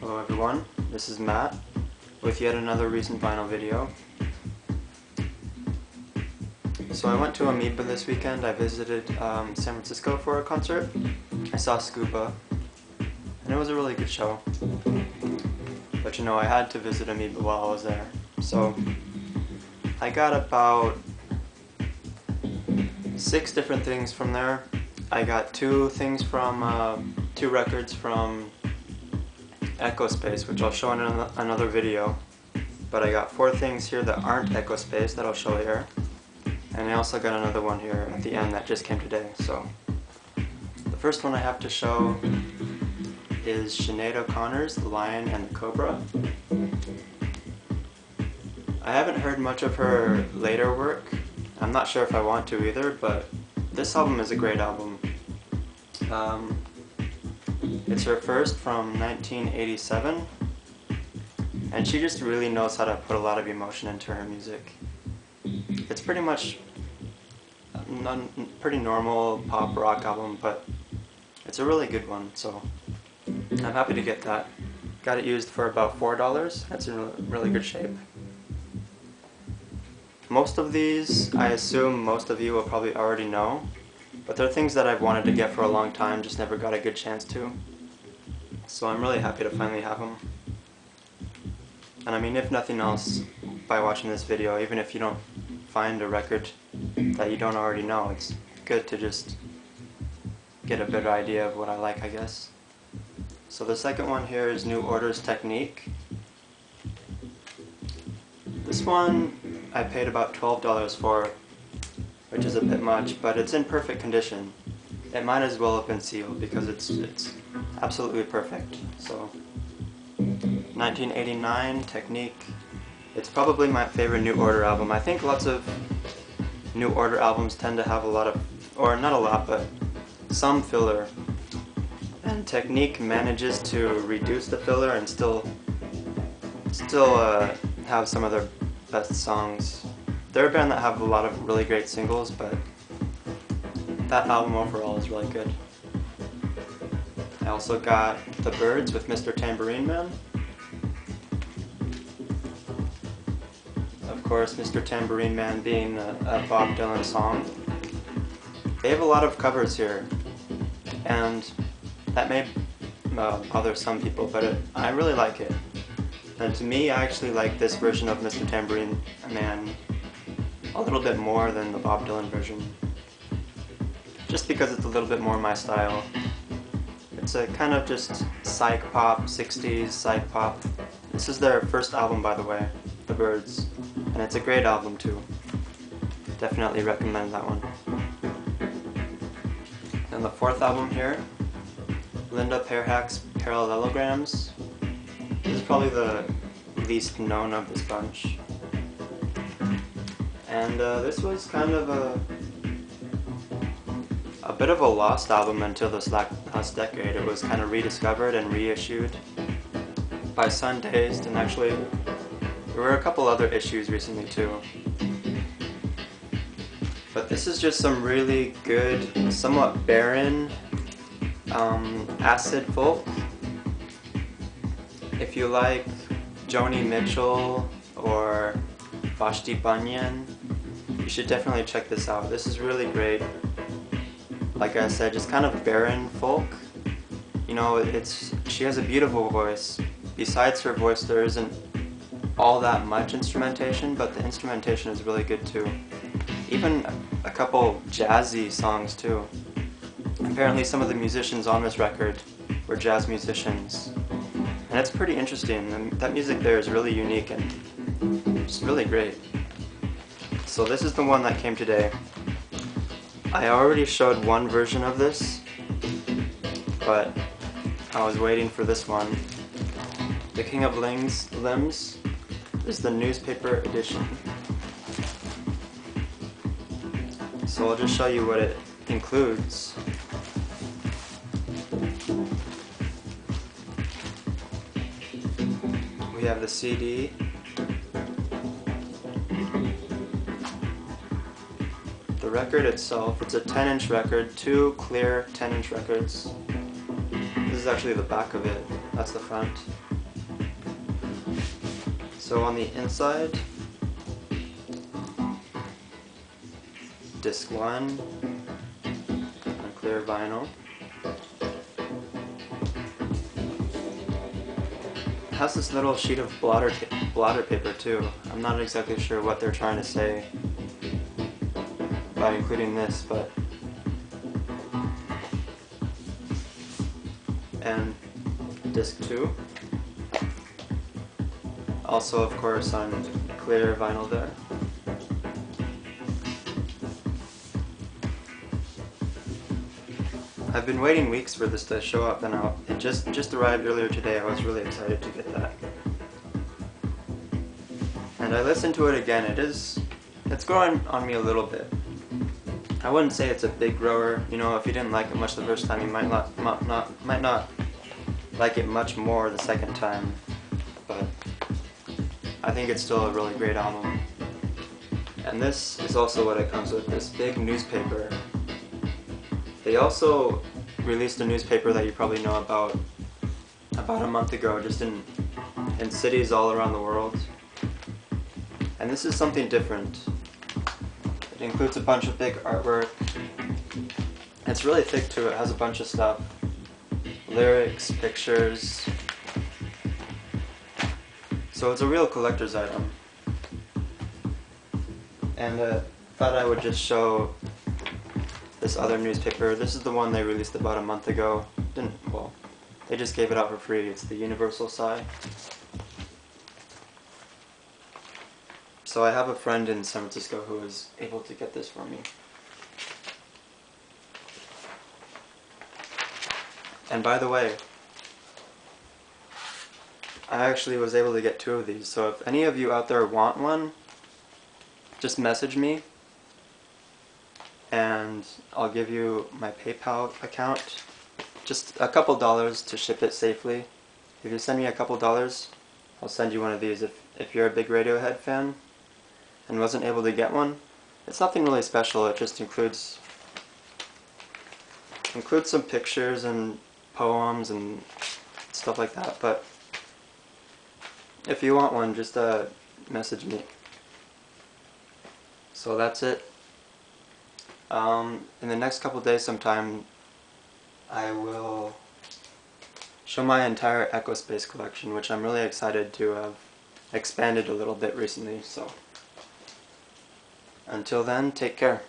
Hello everyone, this is Matt with yet another recent vinyl video. So I went to Amoeba this weekend. I visited San Francisco for a concert. I saw Scuba and it was a really good show. But you know, I had to visit Amoeba while I was there. So I got about 6 different things from there. I got 2 records from Echo Space, which I'll show in another video. But I got 4 things here that aren't Echo Space that I'll show here. And I also got another one here at the end that just came today. So the first one I have to show is Sinead O'Connor's The Lion and the Cobra. I haven't heard much of her later work. I'm not sure if I want to either, but this album is a great album. It's her first from 1987, and she just really knows how to put a lot of emotion into her music. It's pretty much a pretty normal pop rock album, but it's a really good one, so I'm happy to get that. Got it used for about $4. That's in really good shape. Most of these, I assume most of you will probably already know, but they're things that I've wanted to get for a long time, just never got a good chance to. So I'm really happy to finally have them. And I mean, if nothing else, by watching this video, even if you don't find a record that you don't already know, it's good to just get a better idea of what I like, I guess. So the second one here is New Order's Technique. This one I paid about $12 for, which is a bit much, but it's in perfect condition. It might as well have been sealed because it's absolutely perfect. So 1989 Technique. It's probably my favorite New Order album. I think lots of New Order albums tend to have a lot of, or not a lot, but some filler. And Technique manages to reduce the filler and still have some of their best songs. They're a band that have a lot of really great singles, but that album overall is really good. I also got The Byrds with Mr. Tambourine Man. Of course, Mr. Tambourine Man being a Bob Dylan song. They have a lot of covers here, and that may bother some people, but I really like it. And to me, I actually like this version of Mr. Tambourine Man a little bit more than the Bob Dylan version. Just because it's a little bit more my style. It's a kind of just psych pop, 60s psych pop. This is their first album, by the way, The Byrds. And it's a great album too. Definitely recommend that one. And the 4th album here, Linda Perhacs' Parallelograms. This is probably the least known of this bunch. And this was kind of a bit of a lost album until this last decade. It was kind of rediscovered and reissued by Sundazed, and actually there were a couple other issues recently too. But this is just some really good, somewhat barren, acid folk. If you like Joni Mitchell or Vashti Bunyan, you should definitely check this out. This is really great. Like I said, just kind of barren folk. You know, she has a beautiful voice. Besides her voice, there isn't all that much instrumentation, but the instrumentation is really good too. Even a couple jazzy songs too. Apparently some of the musicians on this record were jazz musicians. And it's pretty interesting. That music there is really unique and just really great. So this is the one that came today. I already showed one version of this, but I was waiting for this one. The King of Limbs is the newspaper edition. So I'll just show you what it includes. We have the CD. The record itself, it's a 10-inch record, 2 clear 10-inch records. This is actually the back of it, that's the front. So on the inside, disc 1 on clear vinyl. It has this little sheet of blotter paper too. I'm not exactly sure what they're trying to say by including this, but and disc 2. Also, of course, on clear vinyl there. I've been waiting weeks for this to show up, and it just arrived earlier today. I was really excited to get that. And I listened to it again. It's growing on me a little bit. I wouldn't say it's a big grower. You know, if you didn't like it much the first time, you might not like it much more the second time. But I think it's still a really great album. And this is also what it comes with, this big newspaper. They also released a newspaper that you probably know about a month ago, just in cities all around the world. And this is something different. It includes a bunch of big artwork. It's really thick too. It has a bunch of stuff. Lyrics, pictures. So it's a real collector's item. And I thought I would just show this other newspaper. This is the one they released about a month ago. Well, they just gave it out for free. It's the Universal Sigh. So I have a friend in San Francisco who was able to get this for me. And by the way, I actually was able to get 2 of these. So if any of you out there want one, just message me and I'll give you my PayPal account. Just a couple dollars to ship it safely. If you send me a couple dollars, I'll send you one of these. If you're a big Radiohead fan and wasn't able to get one, it's nothing really special. It just includes some pictures and poems and stuff like that. But if you want one, just message me. So that's it. In the next couple days sometime, I will show my entire EchoSpace collection, which I'm really excited to have expanded a little bit recently. So until then, take care.